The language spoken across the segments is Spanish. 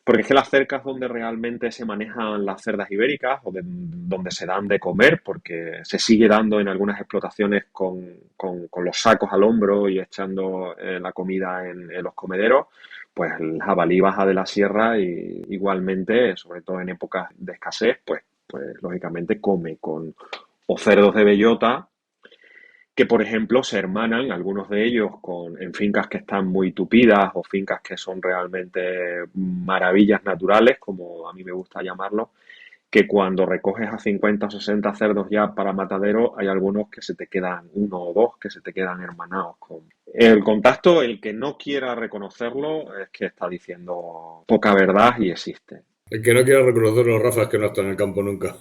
porque es que las cercas donde realmente se manejan las cerdas ibéricas o donde se dan de comer, porque se sigue dando en algunas explotaciones con los sacos al hombro y echando la comida en los comederos, pues el jabalí baja de la sierra y igualmente, sobre todo en épocas de escasez, pues lógicamente come con o cerdos de bellota que, por ejemplo, se hermanan, algunos de ellos, en fincas que están muy tupidas o fincas que son realmente maravillas naturales, como a mí me gusta llamarlo, que cuando recoges a 50 o 60 cerdos ya para matadero, hay algunos que se te quedan, uno o dos, que se te quedan hermanados con... El contacto, el que no quiera reconocerlo, es que está diciendo poca verdad y existe. El que no quiera reconocerlo, Rafa, es que no está en el campo nunca.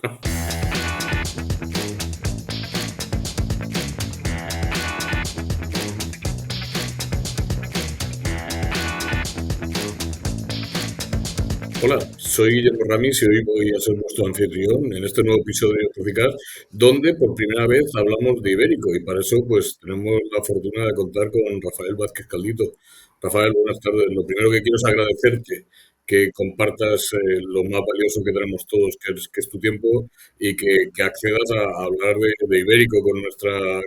Hola, soy Guillermo Ramis y hoy voy a ser vuestro anfitrión en este nuevo episodio de Proficar, donde por primera vez hablamos de Ibérico y para eso pues tenemos la fortuna de contar con Rafael Vázquez Caldito. Rafael, buenas tardes. Lo primero que quiero es agradecerte que compartas lo más valioso que tenemos todos, que es tu tiempo y que accedas a hablar de Ibérico con nuestra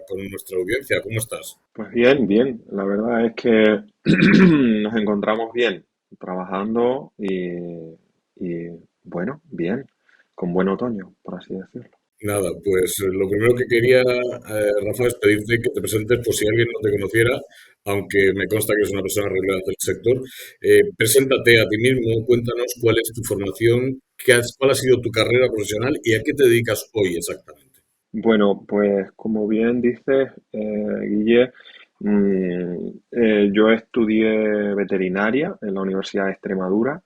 audiencia. ¿Cómo estás? Pues bien, bien. La verdad es que nos encontramos bien trabajando y, bueno, bien, con buen otoño, por así decirlo. Nada, pues lo primero que quería, Rafa, es pedirte que te presentes por si alguien no te conociera, aunque me consta que eres una persona relevante del sector. Preséntate a ti mismo, cuéntanos cuál es tu formación, cuál ha sido tu carrera profesional y a qué te dedicas hoy exactamente. Bueno, pues como bien dices, Guille, yo estudié veterinaria en la Universidad de Extremadura.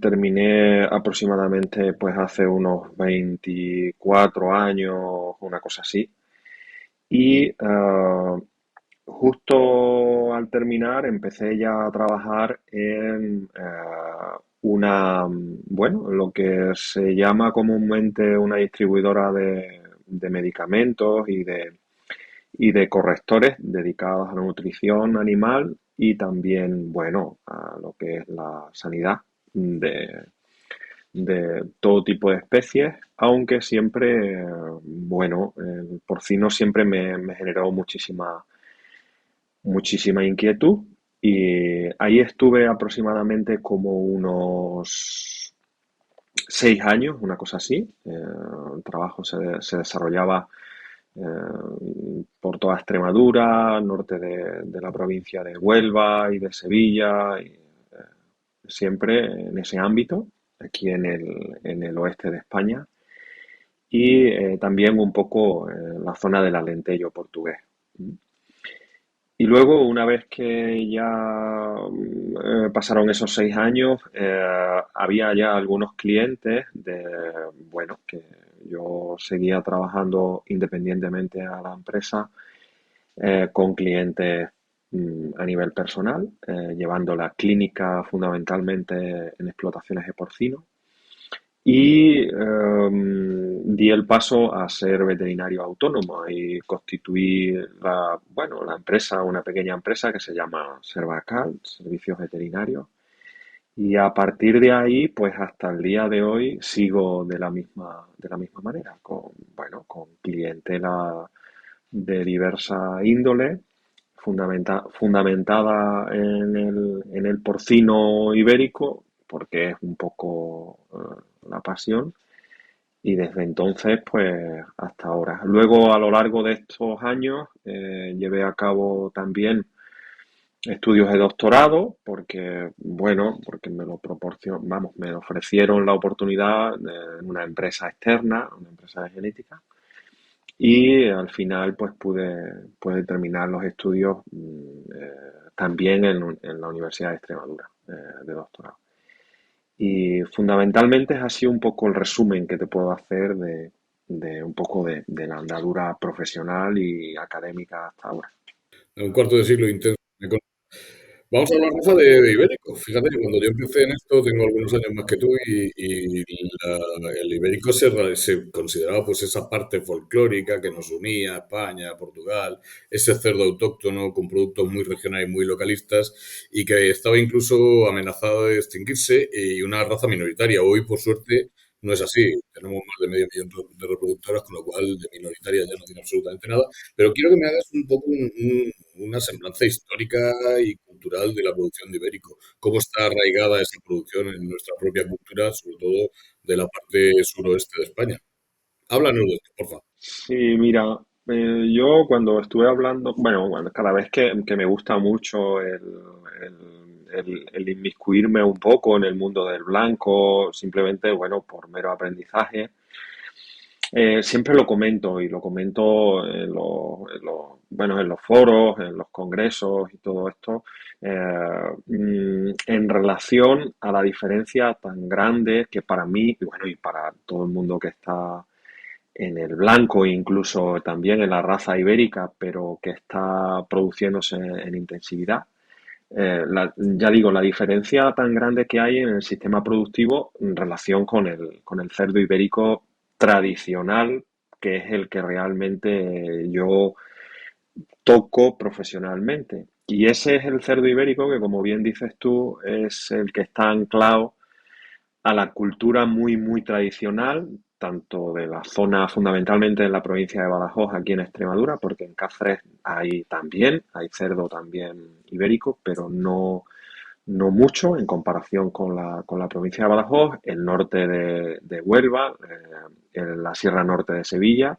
Terminé aproximadamente pues hace unos 24 años, una cosa así. Y justo al terminar empecé ya a trabajar en bueno, lo que se llama comúnmente una distribuidora de medicamentos y de correctores dedicados a la nutrición animal y también, bueno, a lo que es la sanidad de, de todo tipo de especies, aunque siempre, bueno, el porcino siempre me generó muchísima inquietud y ahí estuve aproximadamente como unos 6 años, una cosa así. El trabajo se desarrollaba por toda Extremadura, norte de la provincia de Huelva y de Sevilla, y siempre en ese ámbito, aquí en el oeste de España, y también un poco en la zona del Alentejo portugués. Y luego, una vez que ya pasaron esos 6 años, había ya algunos clientes bueno, que yo seguía trabajando independientemente a la empresa, con clientes a nivel personal, llevando la clínica fundamentalmente en explotaciones de porcino. Y di el paso a ser veterinario autónomo y constituí bueno, la empresa, una pequeña empresa que se llama Servacal, Servicios Veterinarios. Y a partir de ahí, pues hasta el día de hoy sigo de la misma manera, bueno, con clientela de diversa índole, fundamentada en el porcino ibérico, porque es un poco la pasión, y desde entonces, pues hasta ahora. Luego, a lo largo de estos años, llevé a cabo también estudios de doctorado, porque, bueno, porque me ofrecieron la oportunidad en una empresa externa, una empresa de genética, y al final, pues pude terminar los estudios también en la Universidad de Extremadura, de doctorado. Y fundamentalmente es así un poco el resumen que te puedo hacer de un poco de la andadura profesional y académica hasta ahora. Un cuarto de siglo intenso. Vamos a hablar, Rafa, de ibérico. Fíjate que cuando yo empecé en esto, tengo algunos años más que tú, y el ibérico se consideraba pues esa parte folclórica que nos unía a España, a Portugal, ese cerdo autóctono con productos muy regionales y muy localistas, y que estaba incluso amenazado de extinguirse, y una raza minoritaria. Hoy, por suerte, no es así. Tenemos más de medio millón de reproductoras, con lo cual de minoritaria ya no tiene absolutamente nada. Pero quiero que me hagas un poco una semblanza histórica y cultural de la producción de Ibérico. ¿Cómo está arraigada esa producción en nuestra propia cultura, sobre todo de la parte suroeste de España? Háblanos de esto, por favor. Sí, mira, yo cuando estuve hablando, bueno, cada vez que me gusta mucho el inmiscuirme un poco en el mundo del blanco, simplemente, bueno, por mero aprendizaje, siempre lo comento y lo comento bueno, en los foros, en los congresos y todo esto, en relación a la diferencia tan grande que para mí, y bueno, y para todo el mundo que está en el blanco, incluso también en la raza ibérica, pero que está produciéndose en intensividad. Ya digo, la diferencia tan grande que hay en el sistema productivo en relación con el cerdo ibérico tradicional, que es el que realmente yo toco profesionalmente. Y ese es el cerdo ibérico que, como bien dices tú, es el que está anclado a la cultura muy, muy tradicional, tanto de la zona, fundamentalmente en la provincia de Badajoz, aquí en Extremadura, porque en Cáceres hay cerdo también ibérico, pero no mucho en comparación con la provincia de Badajoz, el norte de Huelva, en la Sierra Norte de Sevilla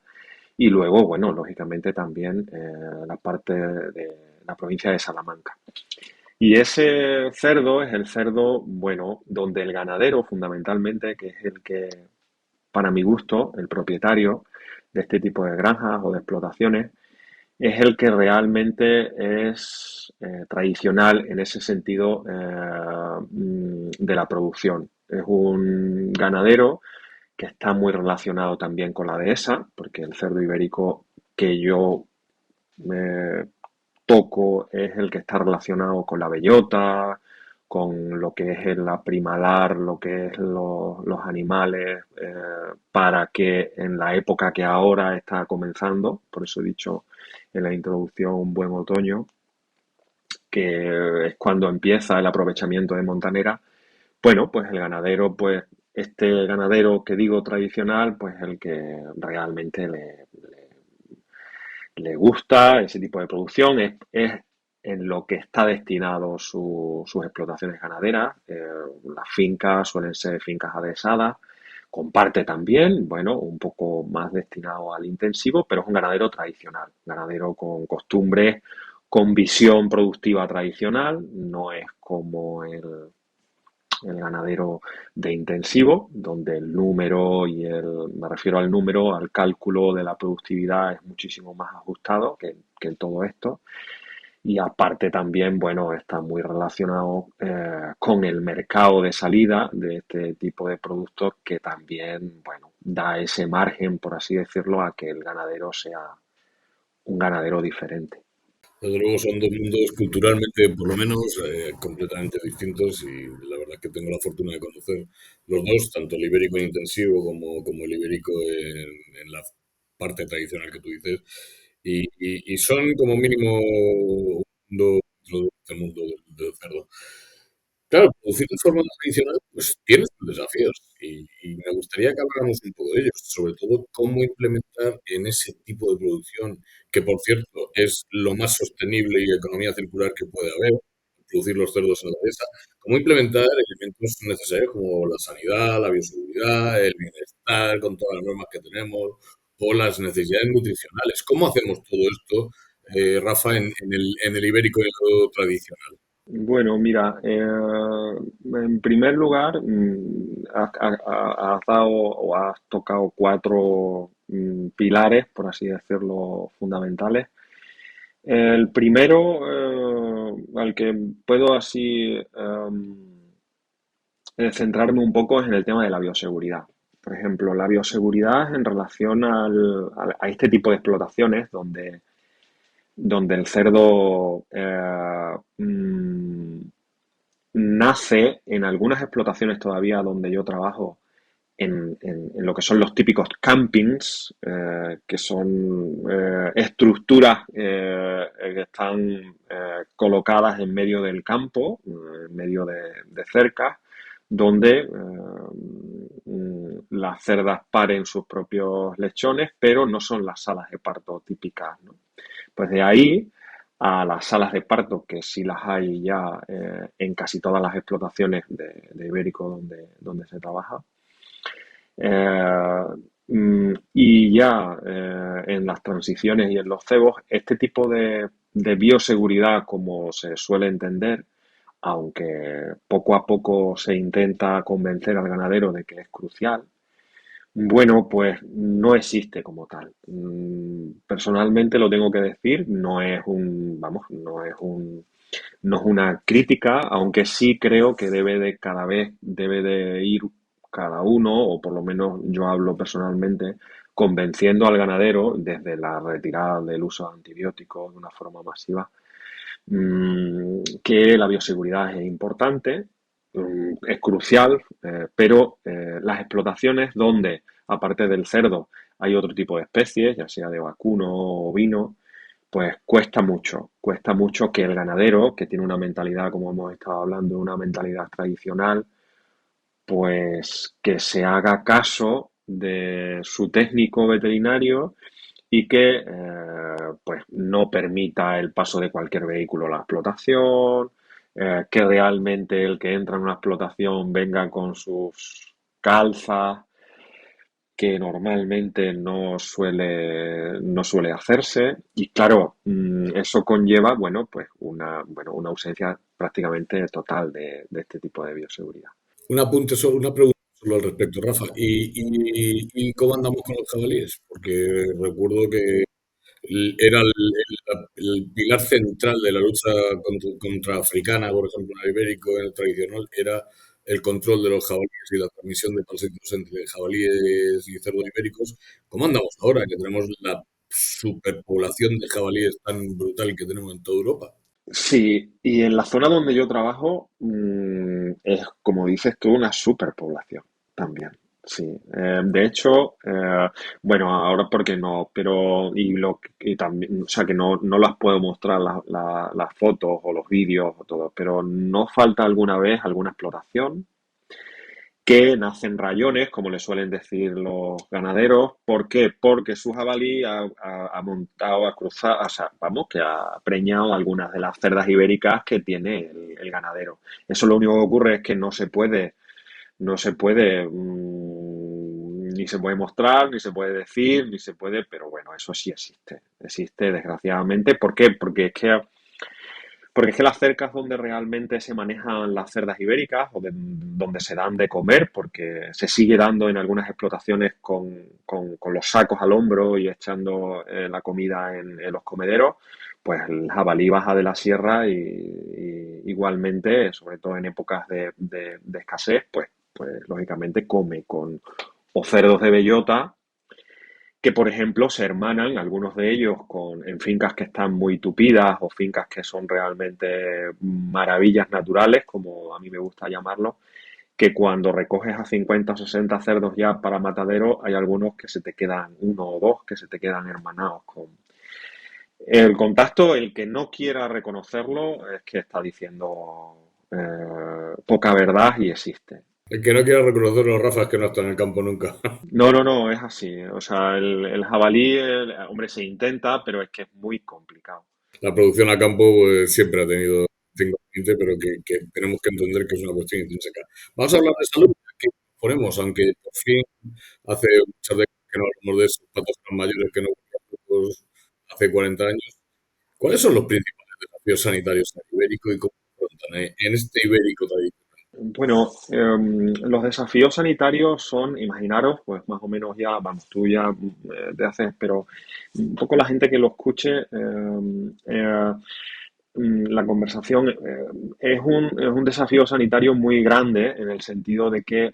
y luego, bueno, lógicamente también la parte de la provincia de Salamanca. Y ese cerdo es el cerdo, bueno, donde el ganadero fundamentalmente, que es el que, para mi gusto, el propietario de este tipo de granjas o de explotaciones, es el que realmente es tradicional en ese sentido de la producción. Es un ganadero que está muy relacionado también con la dehesa, porque el cerdo ibérico que yo me toco es el que está relacionado con la bellota, con lo que es la primalar, lo que es los animales, para que en la época que ahora está comenzando, por eso he dicho en la introducción un buen otoño, que es cuando empieza el aprovechamiento de montanera, bueno, pues el ganadero, pues este ganadero que digo tradicional, pues el que realmente le gusta ese tipo de producción, es en lo que está destinado sus explotaciones ganaderas. Las fincas suelen ser fincas adhesadas, comparte también, bueno, un poco más destinado al intensivo, pero es un ganadero tradicional, ganadero con costumbres, con visión productiva tradicional, no es como el ganadero de intensivo, donde el número me refiero al número, al cálculo de la productividad es muchísimo más ajustado que en todo esto. Y aparte también, bueno, está muy relacionado con el mercado de salida de este tipo de productos que también, bueno, da ese margen, por así decirlo, a que el ganadero sea un ganadero diferente. Desde luego son dos mundos culturalmente, por lo menos, completamente distintos, y la verdad es que tengo la fortuna de conocer los dos, tanto el ibérico en intensivo como el ibérico en la parte tradicional que tú dices, y son como mínimo un mundo dentro de este mundo del cerdo. Claro, producir de forma tradicional pues tiene sus desafíos, y me gustaría que habláramos un poco de ellos, sobre todo cómo implementar en ese tipo de producción, que por cierto es lo más sostenible y economía circular que puede haber, producir los cerdos en la dehesa, cómo implementar elementos necesarios como la sanidad, la bioseguridad, el bienestar con todas las normas que tenemos, o las necesidades nutricionales. ¿Cómo hacemos todo esto, Rafa, en el ibérico tradicional? Bueno, mira, en primer lugar, has dado o has tocado cuatro pilares, por así decirlo, fundamentales. El primero, al que puedo así centrarme un poco es en el tema de la bioseguridad. Por ejemplo, la bioseguridad en relación a este tipo de explotaciones donde donde el cerdo nace en algunas explotaciones todavía donde yo trabajo, en lo que son los típicos campings, que son estructuras que están colocadas en medio del campo, en medio de cercas, donde las cerdas paren sus propios lechones, pero no son las salas de parto típicas, ¿no? Pues de ahí a las salas de parto, que sí las hay ya en casi todas las explotaciones de Ibérico donde se trabaja. Eh, y ya en las transiciones y en los cebos, este tipo de bioseguridad, como se suele entender, aunque poco a poco se intenta convencer al ganadero de que es crucial, bueno, pues no existe como tal. Personalmente lo tengo que decir, no es vamos, no es una crítica, aunque sí creo que cada vez debe de ir cada uno, o por lo menos yo hablo personalmente, convenciendo al ganadero desde la retirada del uso de antibióticos de una forma masiva, que la bioseguridad es importante, es crucial, pero las explotaciones donde, aparte del cerdo, hay otro tipo de especies, ya sea de vacuno o ovino, pues cuesta mucho que el ganadero, que tiene una mentalidad, como hemos estado hablando, una mentalidad tradicional, pues que se haga caso de su técnico veterinario y que pues no permita el paso de cualquier vehículo a la explotación, que realmente el que entra en una explotación venga con sus calzas, que normalmente no suele hacerse. Y claro, eso conlleva, bueno, pues una ausencia prácticamente total de este tipo de bioseguridad. Un apunte, solo, una pregunta solo al respecto, Rafa. ¿Y cómo andamos con los jabalíes? Porque recuerdo que era el pilar central de la lucha contra africana, por ejemplo, en el ibérico, en el tradicional, era el control de los jabalíes y la transmisión de parásitos entre jabalíes y cerdos ibéricos. ¿Cómo andamos ahora que tenemos la superpoblación de jabalíes tan brutal que tenemos en toda Europa? Sí, y en la zona donde yo trabajo, es, como dices tú, una superpoblación también. Sí. De hecho, bueno, ahora porque no, pero y también, o sea, que no las puedo mostrar las fotos o los vídeos o todo, pero no falta alguna vez alguna explotación que nacen rayones, como le suelen decir los ganaderos. ¿Por qué? Porque su jabalí ha montado, ha cruzado, o sea, vamos, que ha preñado algunas de las cerdas ibéricas que tiene el ganadero. Eso lo único que ocurre es que no se puede, ni se puede mostrar, ni se puede decir, ni se puede, pero bueno, eso sí existe. Existe, desgraciadamente. ¿Por qué? Porque es que las cercas donde realmente se manejan las cerdas ibéricas o donde se dan de comer, porque se sigue dando en algunas explotaciones con los sacos al hombro y echando la comida en los comederos, pues el jabalí baja de la sierra y igualmente, sobre todo en épocas de escasez, pues lógicamente come con o cerdos de bellota que, por ejemplo, se hermanan, algunos de ellos, en fincas que están muy tupidas o fincas que son realmente maravillas naturales, como a mí me gusta llamarlo, que cuando recoges a 50 o 60 cerdos ya para matadero, hay algunos que se te quedan, uno o dos, que se te quedan hermanados con... El contacto, el que no quiera reconocerlo, es que está diciendo poca verdad y existe. El que no quiera reconocerlo, Rafa, es que no está en el campo nunca. No, es así. O sea, el jabalí, hombre, se intenta, pero es que es muy complicado. La producción a campo pues, siempre ha tenido inconveniente, pero que tenemos que entender que es una cuestión intrínseca. Vamos a hablar de salud, que ponemos, aunque por fin hace muchas décadas que no hablamos de esos patos tan mayores que no veíamos hace 40 años. ¿Cuáles son los principales desafíos sanitarios en el ibérico y cómo se afrontan en este ibérico tradicional? Bueno, los desafíos sanitarios son, imaginaros, pues más o menos ya, vamos, tú ya te haces, pero un poco la gente que lo escuche, la conversación es un desafío sanitario muy grande en el sentido de que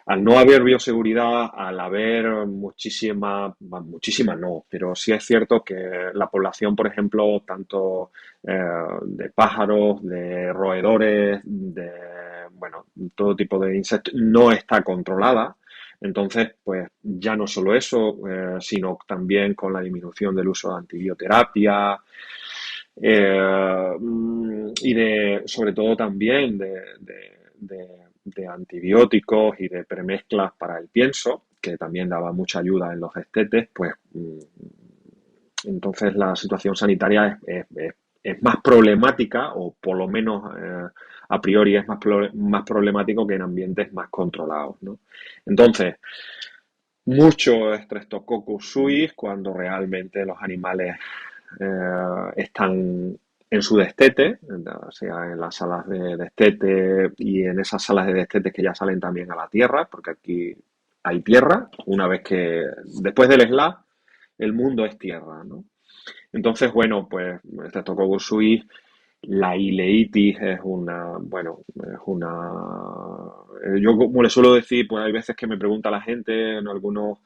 al no haber bioseguridad, al haber muchísima no, pero sí es cierto que la población, por ejemplo, tanto de pájaros, de roedores, de, bueno, todo tipo de insectos, no está controlada. Entonces, pues ya no solo eso, sino también con la disminución del uso de antibioterapia, y sobre todo también de antibióticos y de premezclas para el pienso, que también daba mucha ayuda en los destetes, pues entonces la situación sanitaria es más problemática, o por lo menos a priori es más problemático que en ambientes más controlados, ¿no? Entonces, mucho Streptococcus suis cuando realmente los animales están en su destete, o sea, en las salas de destete y en esas salas de destete que ya salen también a la tierra, porque aquí hay tierra, una vez que, después del SLA, el mundo es tierra, ¿no? Entonces, bueno, pues Streptococcus suis, la ileitis es una, bueno, yo como le suelo decir, pues hay veces que me pregunta la gente, en algunos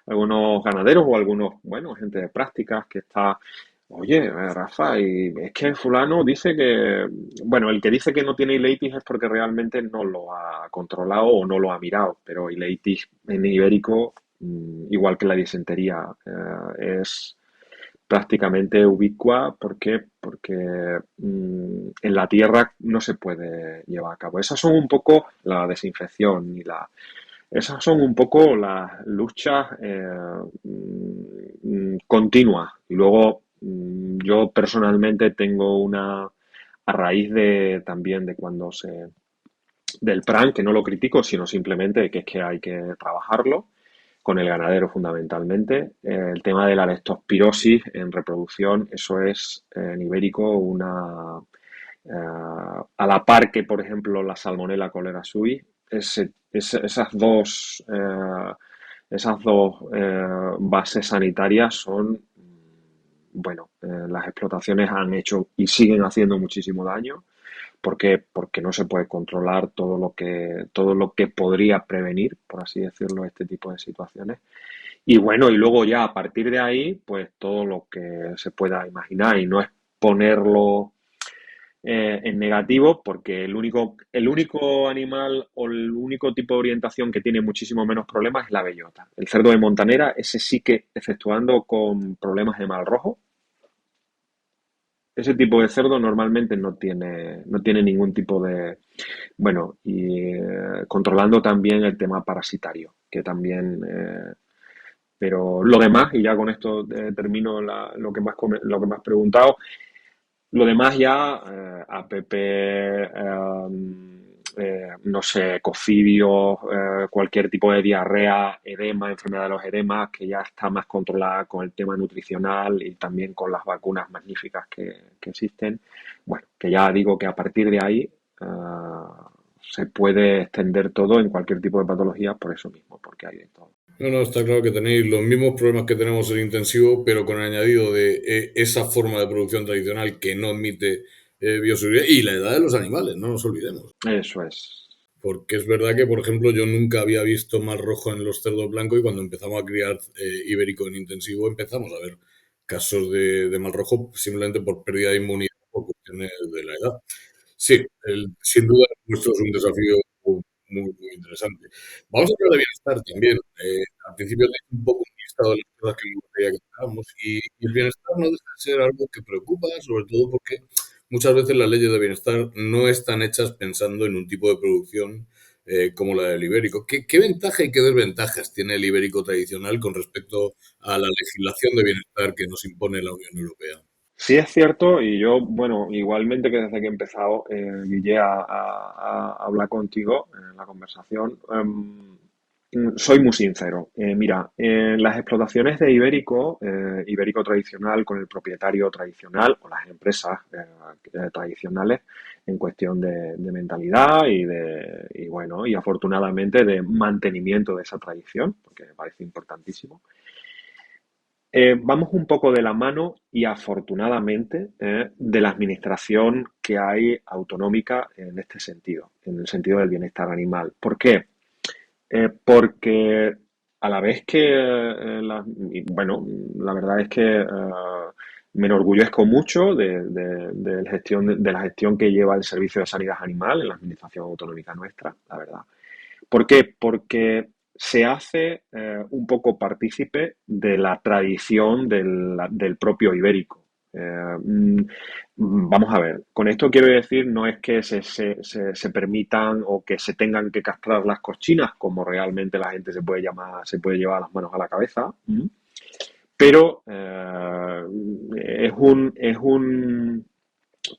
ganaderos o algunos, bueno, gente de prácticas que está, oye, Rafa, y es que fulano dice que, bueno, el que dice que no tiene ileitis es porque realmente no lo ha controlado o no lo ha mirado, pero ileitis en ibérico, igual que la disentería, es prácticamente ubicua. ¿Por qué? Porque en la tierra no se puede llevar a cabo. Esas son un poco la desinfección esas son un poco las luchas continuas. Y luego yo personalmente tengo a raíz de también de cuando del PRAN, que no lo critico, sino simplemente que es que hay que trabajarlo con el ganadero fundamentalmente. El tema de la leptospirosis en reproducción, eso es en ibérico a la par que, por ejemplo, la Salmonella cholera suis, esas dos bases sanitarias son, bueno, las explotaciones han hecho y siguen haciendo muchísimo daño. ¿Por qué? Porque no se puede controlar todo lo que podría prevenir, por así decirlo, este tipo de situaciones. Y bueno, y luego ya a partir de ahí, pues todo lo que se pueda imaginar, y no es ponerlo en negativo, porque el único animal o el único tipo de orientación que tiene muchísimo menos problemas es la bellota. El cerdo de montanera, ese sí que, exceptuando con problemas de mal rojo, ese tipo de cerdo normalmente no tiene ningún tipo de, bueno, y controlando también el tema parasitario, que también, pero lo demás, y ya con esto termino lo que me has preguntado, lo demás ya, APP, no sé, cocidios, cualquier tipo de diarrea, edema, enfermedad de los edemas, que ya está más controlada con el tema nutricional y también con las vacunas magníficas que existen. Bueno, que ya digo que a partir de ahí se puede extender todo en cualquier tipo de patología por eso mismo, porque hay de todo. No, no, está claro que tenéis los mismos problemas que tenemos en intensivo, pero con el añadido de esa forma de producción tradicional que no admite bioseguridad y la edad de los animales, no nos olvidemos. Eso es. Porque es verdad que, por ejemplo, yo nunca había visto mal rojo en los cerdos blancos y cuando empezamos a criar ibérico en intensivo empezamos a ver casos de mal rojo simplemente por pérdida de inmunidad por cuestiones de la edad. Sí, sin duda nuestro es un desafío muy interesante. Vamos a hablar de bienestar también. Al principio tengo un poco un listado de las cosas que me gustaría que tengamos y el bienestar no deja de ser algo que preocupa, sobre todo porque muchas veces las leyes de bienestar no están hechas pensando en un tipo de producción como la del ibérico. ¿Qué ventaja y qué desventajas tiene el ibérico tradicional con respecto a la legislación de bienestar que nos impone la Unión Europea? Sí es cierto, y yo, bueno, igualmente que desde que he empezado, Guille, a hablar contigo en la conversación, soy muy sincero. Mira, en las explotaciones de ibérico tradicional con el propietario tradicional o las empresas tradicionales en cuestión de mentalidad y bueno, y afortunadamente de mantenimiento de esa tradición, porque me parece importantísimo. Vamos un poco de la mano y afortunadamente de la administración que hay autonómica en este sentido, en el sentido del bienestar animal. ¿Por qué? Porque a la vez que, bueno, la verdad es que me enorgullezco mucho de la gestión que lleva el Servicio de Sanidad Animal en la Administración Autonómica nuestra, la verdad. ¿Por qué? Porque se hace un poco partícipe de la tradición del propio ibérico. Vamos a ver, con esto quiero decir no es que se permitan o que se tengan que castrar las cochinas, como realmente la gente se puede llevar las manos a la cabeza, pero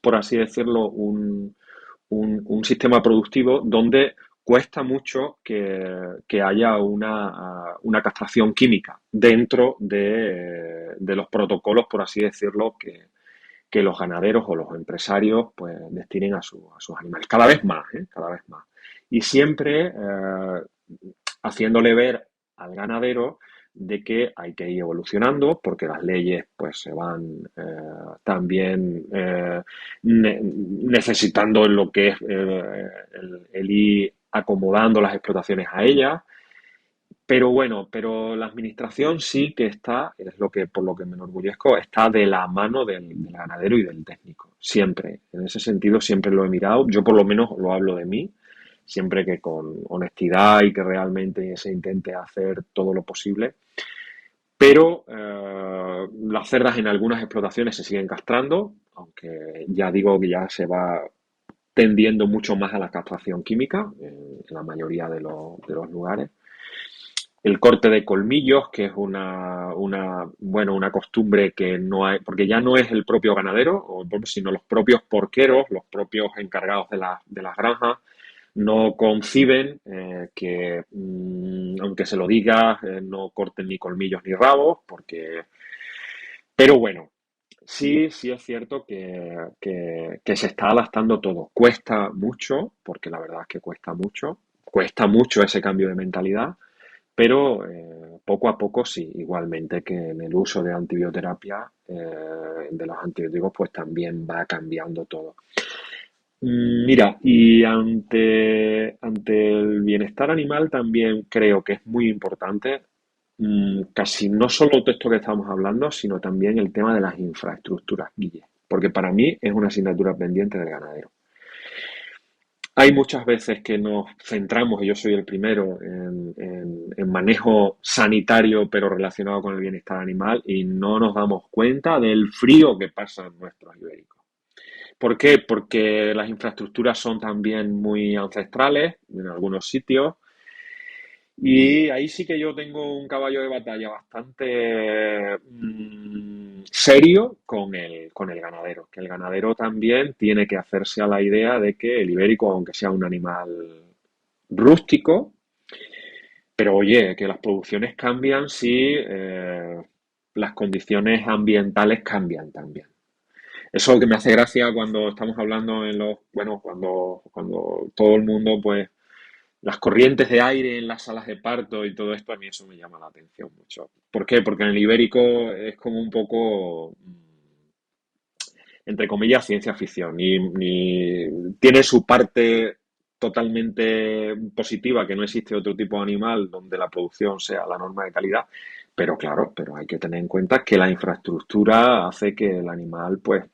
por así decirlo, un sistema productivo donde cuesta mucho que haya una castración química dentro de los protocolos, por así decirlo, que los ganaderos o los empresarios pues destinen a sus animales. Cada vez más, ¿eh? Cada vez más. Y siempre haciéndole ver al ganadero de que hay que ir evolucionando porque las leyes pues se van también necesitando en lo que es el ir acomodando las explotaciones a ellas. Pero bueno, pero la administración sí que está, es lo que por lo que me enorgullezco, está de la mano del ganadero y del técnico. Siempre. En ese sentido siempre lo he mirado. Yo por lo menos lo hablo de mí, siempre que con honestidad y que realmente se intente hacer todo lo posible. Pero las cerdas en algunas explotaciones se siguen castrando, aunque ya digo que ya se va tendiendo mucho más a la castración química en la mayoría de los lugares. El corte de colmillos, que es bueno, una costumbre que no hay, porque ya no es el propio ganadero, sino los propios porqueros, los propios encargados de las granjas, no conciben que, aunque se lo diga, no corten ni colmillos ni rabos, porque... Pero bueno, sí es cierto que se está adaptando todo. Cuesta mucho, porque la verdad es que cuesta mucho ese cambio de mentalidad, pero poco a poco sí, igualmente que en el uso de antibioterapia, de los antibióticos, pues también va cambiando todo. Mira, y ante el bienestar animal también creo que es muy importante, casi no solo todo esto que estamos hablando, sino también el tema de las infraestructuras, Guille, porque para mí es una asignatura pendiente del ganadero. Hay muchas veces que nos centramos, y yo soy el primero, en manejo sanitario, pero relacionado con el bienestar animal, y no nos damos cuenta del frío que pasan nuestros ibéricos. ¿Por qué? Porque las infraestructuras son también muy ancestrales en algunos sitios y ahí sí que yo tengo un caballo de batalla bastante serio con el ganadero, que el ganadero también tiene que hacerse a la idea de que el ibérico, aunque sea un animal rústico, pero oye, que las producciones cambian si las condiciones ambientales cambian también. Eso que me hace gracia cuando estamos hablando bueno, cuando todo el mundo, pues, las corrientes de aire en las salas de parto y todo esto, a mí eso me llama la atención mucho. ¿Por qué? Porque en el ibérico es como un poco, entre comillas, ciencia ficción. Y tiene su parte totalmente positiva, que no existe otro tipo de animal donde la producción sea la norma de calidad. Pero claro, pero hay que tener en cuenta que la infraestructura hace que el animal, pues,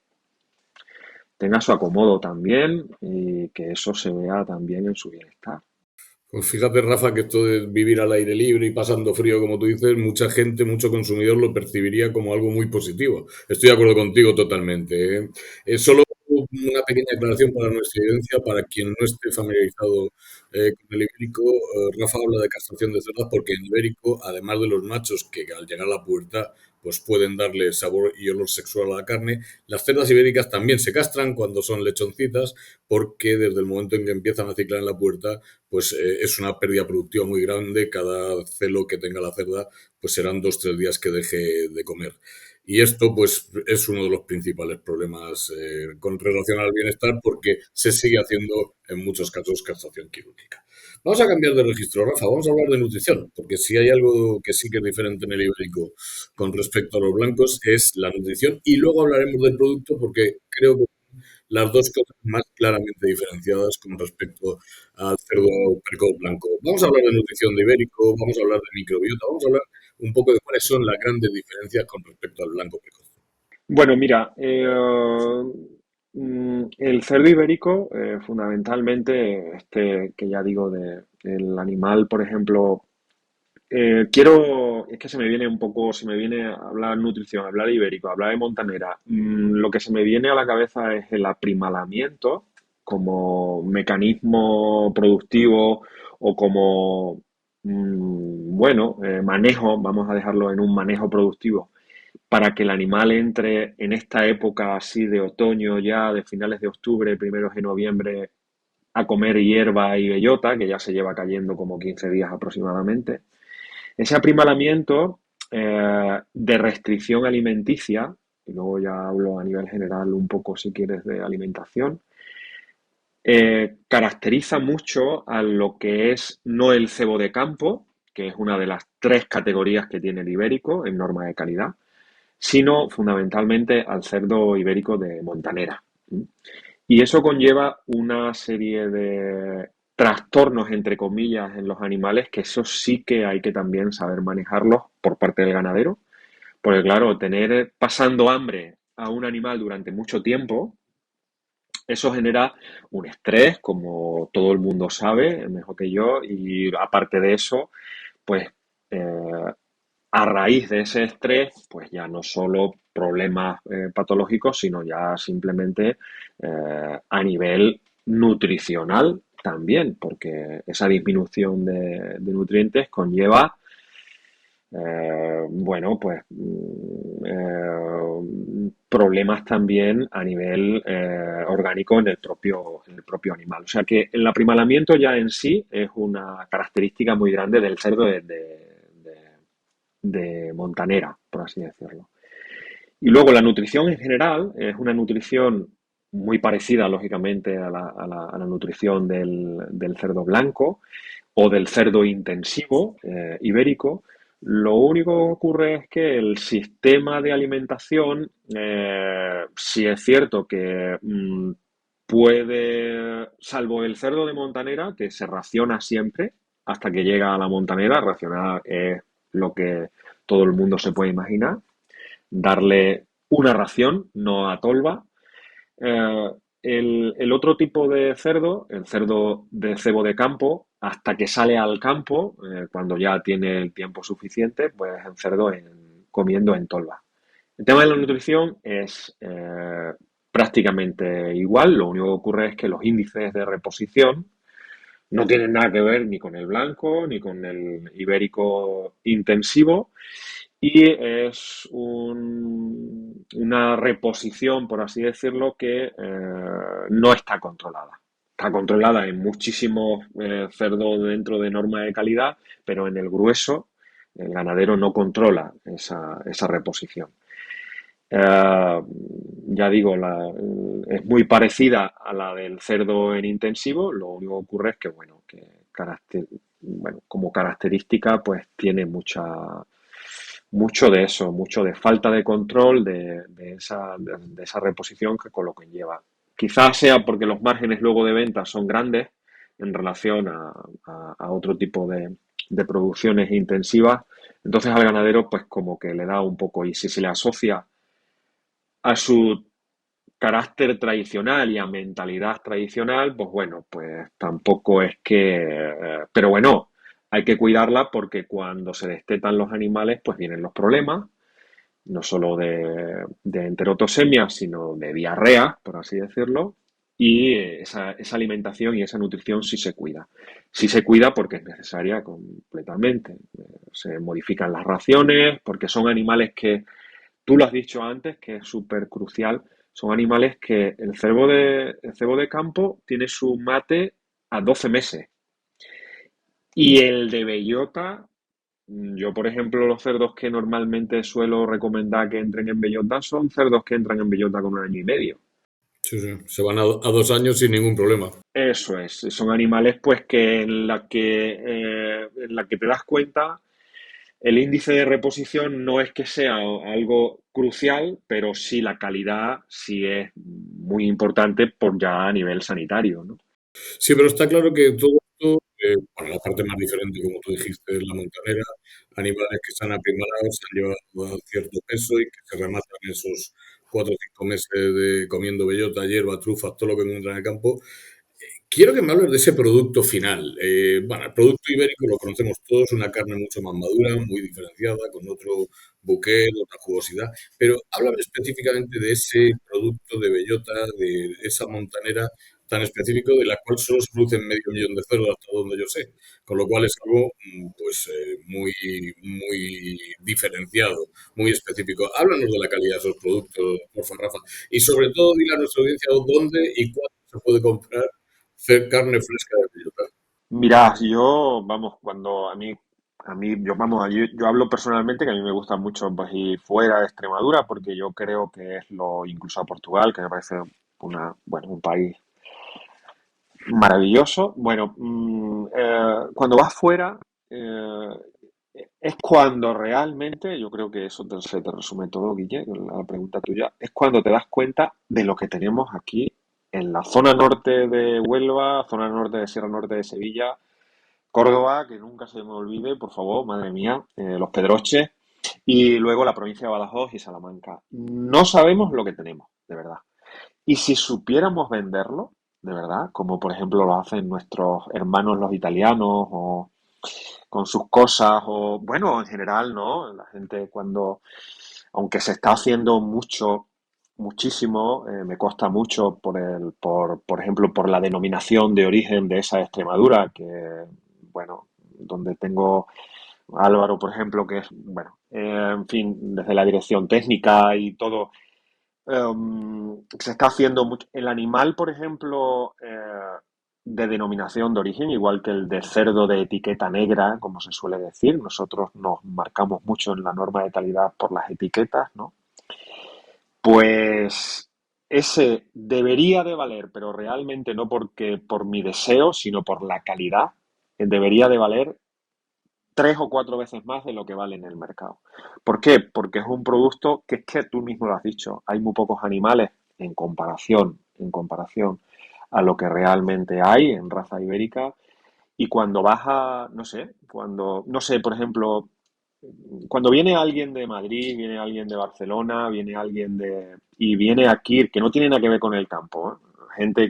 tenga su acomodo también y que eso se vea también en su bienestar. Pues fíjate, Rafa, que esto de vivir al aire libre y pasando frío, como tú dices, mucha gente, mucho consumidor lo percibiría como algo muy positivo. Estoy de acuerdo contigo totalmente, ¿eh? Solo una pequeña aclaración para nuestra audiencia, para quien no esté familiarizado con el ibérico. Rafa habla de castración de cerdas porque en ibérico, además de los machos que al llegar a la pubertad pues pueden darle sabor y olor sexual a la carne, las cerdas ibéricas también se castran cuando son lechoncitas porque desde el momento en que empiezan a ciclar en la puerta pues es una pérdida productiva muy grande. Cada celo que tenga la cerda, pues serán 2 o 3 días que deje de comer. Y esto, pues, es uno de los principales problemas con relación al bienestar, porque se sigue haciendo, en muchos casos, castración quirúrgica. Vamos a cambiar de registro, Rafa. Vamos a hablar de nutrición, porque si hay algo que sí que es diferente en el ibérico con respecto a los blancos, es la nutrición. Y luego hablaremos del producto, porque creo que las dos cosas más claramente diferenciadas con respecto al cerdo precoz blanco. Vamos a hablar de nutrición de ibérico, vamos a hablar de microbiota, vamos a hablar un poco de cuáles son las grandes diferencias con respecto al blanco precoz. Bueno, mira, el cerdo ibérico, fundamentalmente, que ya digo, el animal, por ejemplo, es que se me viene un poco, se me viene a hablar nutrición, hablar de ibérico, hablar de montanera. Lo que se me viene a la cabeza es el aprimalamiento como mecanismo productivo o como, bueno, manejo, vamos a dejarlo en un manejo productivo para que el animal entre en esta época así de otoño ya, de finales de octubre, primeros de noviembre, a comer hierba y bellota, que ya se lleva cayendo como 15 días aproximadamente. Ese aprimalamiento de restricción alimenticia, y luego ya hablo a nivel general un poco si quieres de alimentación, caracteriza mucho a lo que es no el cebo de campo, que es una de las tres categorías que tiene el ibérico en norma de calidad, sino fundamentalmente al cerdo ibérico de montanera. Y eso conlleva una serie de trastornos, entre comillas, en los animales, que eso sí que hay que también saber manejarlos por parte del ganadero, porque claro, tener pasando hambre a un animal durante mucho tiempo, eso genera un estrés, como todo el mundo sabe, mejor que yo, y aparte de eso, pues a raíz de ese estrés, pues ya no solo problemas patológicos, sino ya simplemente a nivel nutricional también, porque esa disminución de nutrientes conlleva, bueno, pues problemas también a nivel orgánico en el propio animal. O sea que el aprimalamiento ya en sí es una característica muy grande del cerdo de montanera, por así decirlo. Y luego la nutrición en general es una nutrición muy parecida, lógicamente, a la nutrición del cerdo blanco o del cerdo intensivo ibérico. Lo único que ocurre es que el sistema de alimentación, si es cierto que puede, salvo el cerdo de montanera, que se raciona siempre hasta que llega a la montanera, racionar es lo que todo el mundo se puede imaginar, darle una ración, no a tolva. Eh, el otro tipo de cerdo, el cerdo de cebo de campo, hasta que sale al campo, cuando ya tiene el tiempo suficiente, pues es un cerdo comiendo en tolva. El tema de la nutrición es prácticamente igual, lo único que ocurre es que los índices de reposición no tienen nada que ver ni con el blanco ni con el ibérico intensivo y es una reposición, por así decirlo, que no está controlada. Está controlada en muchísimos cerdos dentro de norma de calidad, pero en el grueso el ganadero no controla esa reposición. Ya digo, es muy parecida a la del cerdo en intensivo, lo único que ocurre es que, bueno, bueno, como característica, pues tiene mucho de eso, mucho de falta de control de esa reposición que con lo que lleva. Quizás sea porque los márgenes luego de venta son grandes en relación a otro tipo de producciones intensivas. Entonces al ganadero pues como que le da un poco, y si se le asocia a su carácter tradicional y a mentalidad tradicional, pues bueno, pues tampoco es que... pero bueno, hay que cuidarla porque cuando se destetan los animales, pues vienen los problemas, no solo de enterotosemia, sino de diarrea, por así decirlo, y esa alimentación y esa nutrición sí se cuida. Sí se cuida porque es necesaria completamente. Se modifican las raciones, porque son animales que tú lo has dicho antes, que es súper crucial. Son animales que el cebo de campo tiene su mate a 12 meses. Y el de bellota, yo por ejemplo, los cerdos que normalmente suelo recomendar que entren en bellota son cerdos que entran en bellota con 1 año y medio. Sí, sí. Se van a 2 años sin ningún problema. Eso es, son animales pues que en la que te das cuenta el índice de reposición no es que sea algo crucial, pero sí la calidad sí es muy importante por ya a nivel sanitario, ¿no? Sí, pero está claro que todo esto, bueno, la parte más diferente, como tú dijiste, es la montanera, animales que están aprimarados, se han llevado a cierto peso y que se rematan esos 4 o 5 meses de comiendo bellota, hierba, trufas, todo lo que encuentran en el campo. Quiero que me hables de ese producto final. Bueno, el producto ibérico lo conocemos todos, una carne mucho más madura, muy diferenciada, con otro buquet, otra jugosidad, pero háblame específicamente de ese producto de bellota, de esa montanera tan específico de la cual solo se producen 500.000 de cerdos hasta donde yo sé, con lo cual es algo pues muy, muy diferenciado, muy específico. Háblanos de la calidad de esos productos, por favor, Rafa, y sobre todo dile a nuestra audiencia dónde y cuándo se puede comprar carne fresca de bellota. Mira, yo, vamos, cuando yo, vamos, yo hablo personalmente que a mí me gusta mucho pues, ir fuera de Extremadura porque yo creo que es incluso a Portugal, que me parece bueno, un país maravilloso. Bueno, cuando vas fuera, eh, es cuando realmente, yo creo que eso se te resume todo, Guille, la pregunta tuya, es cuando te das cuenta de lo que tenemos aquí en la zona norte de Huelva, zona norte de Sierra Norte de Sevilla, Córdoba, que nunca se me olvide, por favor, madre mía, los Pedroches, y luego la provincia de Badajoz y Salamanca. No sabemos lo que tenemos, de verdad. Y si supiéramos venderlo, de verdad, como por ejemplo lo hacen nuestros hermanos los italianos o con sus cosas o bueno, en general, ¿no? La gente cuando, aunque se está haciendo mucho, muchísimo, me consta mucho por ejemplo, por la denominación de origen de esa Extremadura, que, bueno, donde tengo a Álvaro, por ejemplo, que es, bueno, en fin, desde la dirección técnica y todo, se está haciendo mucho. El animal, por ejemplo, de denominación de origen, igual que el de cerdo de etiqueta negra, como se suele decir, nosotros nos marcamos mucho en la norma de calidad por las etiquetas, ¿no? Pues ese debería de valer, pero realmente no porque por mi deseo, sino por la calidad, debería de valer 3 o 4 veces más de lo que vale en el mercado. ¿Por qué? Porque es un producto que es que tú mismo lo has dicho, hay muy pocos animales en comparación a lo que realmente hay en raza ibérica. Y cuando vas a, no sé, por ejemplo, cuando viene alguien de Madrid, viene alguien de Barcelona, y viene aquí, que no tiene nada que ver con el campo, ¿eh? Gente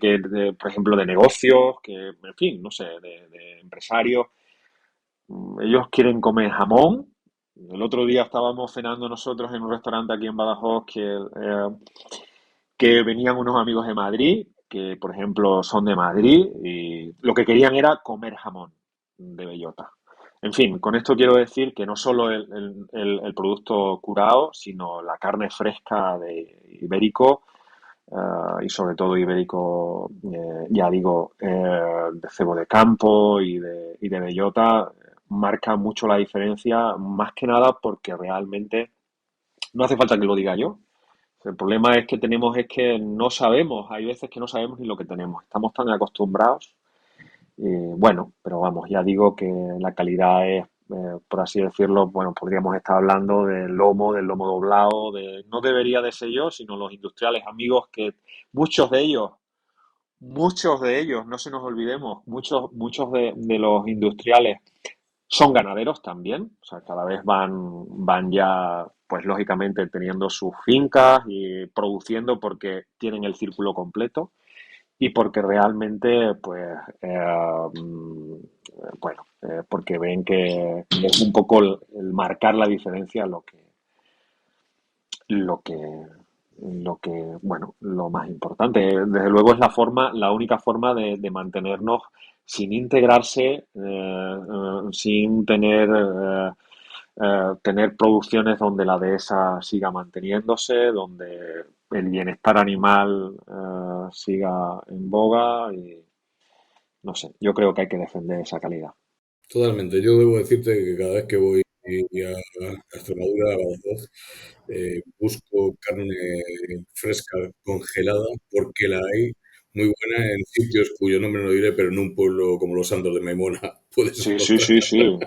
por ejemplo, de negocios, que, en fin, no sé, de empresarios, ellos quieren comer jamón. El otro día estábamos cenando nosotros en un restaurante aquí en Badajoz que venían unos amigos de Madrid, que por ejemplo son de Madrid, y lo que querían era comer jamón de bellota. En fin, con esto quiero decir que no solo el producto curado, sino la carne fresca de ibérico, y sobre todo ibérico, ya digo, de cebo de campo y de bellota, marca mucho la diferencia, más que nada porque realmente no hace falta que lo diga yo. El problema es que no sabemos, hay veces que no sabemos ni lo que tenemos, estamos tan acostumbrados, bueno, pero vamos, ya digo que la calidad es, por así decirlo, bueno, podríamos estar hablando del lomo doblado, no debería de ser yo, sino los industriales amigos que muchos de ellos, no se nos olvidemos, muchos de los industriales son ganaderos también, o sea, cada vez van ya, pues lógicamente teniendo sus fincas y produciendo porque tienen el círculo completo y porque realmente, pues, bueno, porque ven que es un poco el marcar la diferencia lo que, bueno, lo más importante. Desde luego es la única forma de mantenernos sin integrarse, sin tener producciones donde la dehesa siga manteniéndose, donde el bienestar animal siga en boga y no sé, yo creo que hay que defender esa calidad. Totalmente. Yo debo decirte que cada vez que voy a Extremadura, a Badajoz, busco carne fresca congelada porque la hay, muy buena en sitios cuyo nombre no diré, pero en un pueblo como Los Santos de Memona puedes Sí, sí, encontrar sí, sí.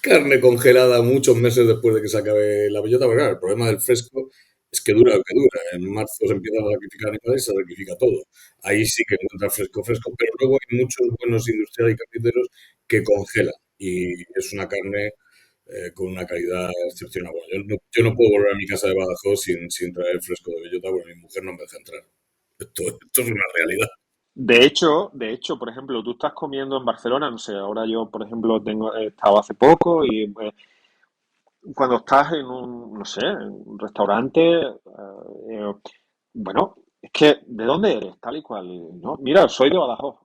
carne congelada muchos meses después de que se acabe la bellota. Pero claro, el problema del fresco es que dura lo que dura. En marzo se empiezan a sacrificar animales y se sacrifica todo. Ahí sí que encuentras fresco, fresco, pero luego hay muchos buenos industriales y carniceros que congelan y es una carne con una calidad excepcional. Bueno, yo no puedo volver a mi casa de Badajoz sin traer fresco de bellota porque mi mujer no me deja entrar. Esto es una realidad. De hecho, por ejemplo, tú estás comiendo en Barcelona, no sé, ahora yo, por ejemplo, he estado hace poco y cuando estás en un, no sé, en un restaurante, bueno, es que, ¿de dónde eres? Tal y cual, ¿no? Mira, soy de Badajoz.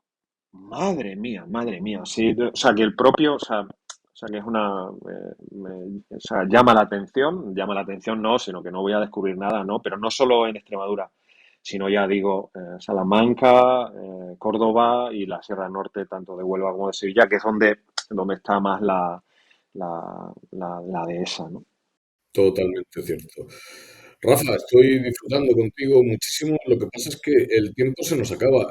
Madre mía, sí, o sea, que el propio, o sea, que es una, o sea, llama la atención no, sino que no voy a descubrir nada, ¿no? Pero no solo en Extremadura, sino ya digo, Salamanca, Córdoba y la Sierra Norte, tanto de Huelva como de Sevilla, que es donde está más la dehesa, ¿no? Totalmente cierto. Rafa, estoy disfrutando contigo muchísimo. Lo que pasa es que el tiempo se nos acaba.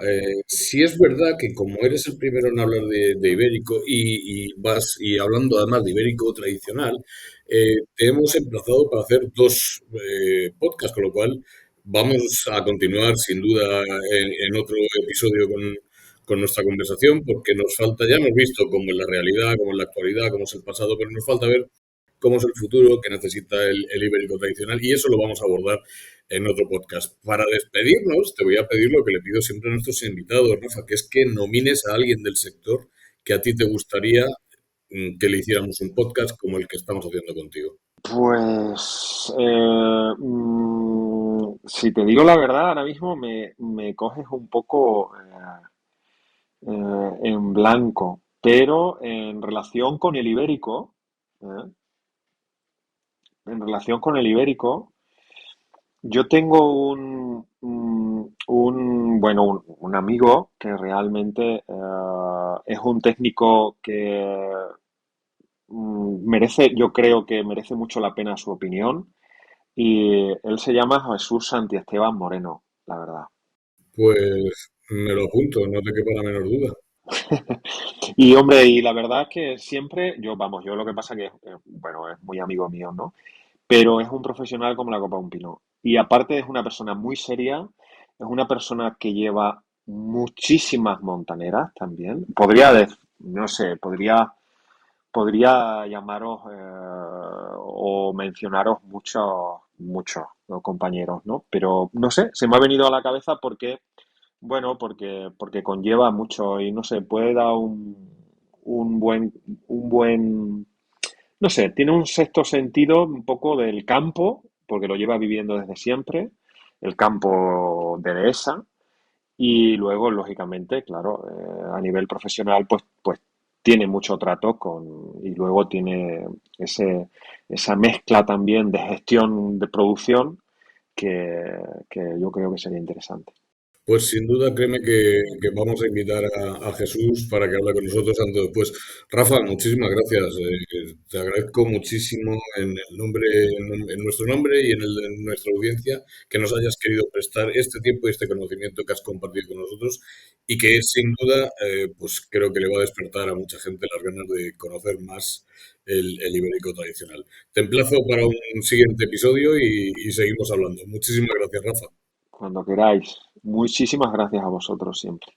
Sí es verdad que como eres el primero en hablar de ibérico y vas y hablando además de ibérico tradicional, te hemos emplazado para hacer dos podcasts, con lo cual vamos a continuar sin duda en otro episodio con nuestra conversación, porque nos falta, ya hemos visto cómo es la realidad, cómo es la actualidad, cómo es el pasado, pero nos falta ver cómo es el futuro que necesita el ibérico tradicional y eso lo vamos a abordar en otro podcast. Para despedirnos, te voy a pedir lo que le pido siempre a nuestros invitados, Rafa, que es que nomines a alguien del sector que a ti te gustaría que le hiciéramos un podcast como el que estamos haciendo contigo. Pues, si te digo la verdad, ahora mismo me coges un poco en blanco, pero ¿eh? En relación con el ibérico, yo tengo bueno, un amigo que realmente es un técnico que yo creo que merece mucho la pena su opinión. Y él se llama Jesús Santiesteban Moreno, la verdad. Pues me lo apunto, no te quepa la menor duda. Y hombre, y la verdad es que siempre, yo lo que pasa que, bueno, es muy amigo mío, ¿no? Pero es un profesional como la copa de un pino. Y aparte es una persona muy seria, es una persona que lleva muchísimas montaneras también. No sé, podría llamaros o mencionaros muchos ¿no? compañeros, ¿no? Pero no sé, se me ha venido a la cabeza porque conlleva mucho y no sé, puede dar un buen, un buen, no sé, tiene un sexto sentido un poco del campo, porque lo lleva viviendo desde siempre, el campo de dehesa, y luego, lógicamente, claro, a nivel profesional, pues tiene mucho trato y luego tiene esa mezcla también de gestión de producción que, que yo creo que sería interesante. Pues sin duda, créeme que vamos a invitar a Jesús para que hable con nosotros antes o después. Rafa, muchísimas gracias. Te agradezco muchísimo en el nombre, en nuestro nombre y en el de nuestra audiencia que nos hayas querido prestar este tiempo y este conocimiento que has compartido con nosotros y que sin duda, pues creo que le va a despertar a mucha gente las ganas de conocer más el ibérico tradicional. Te emplazo para un siguiente episodio y seguimos hablando. Muchísimas gracias, Rafa. Cuando queráis. Muchísimas gracias a vosotros siempre.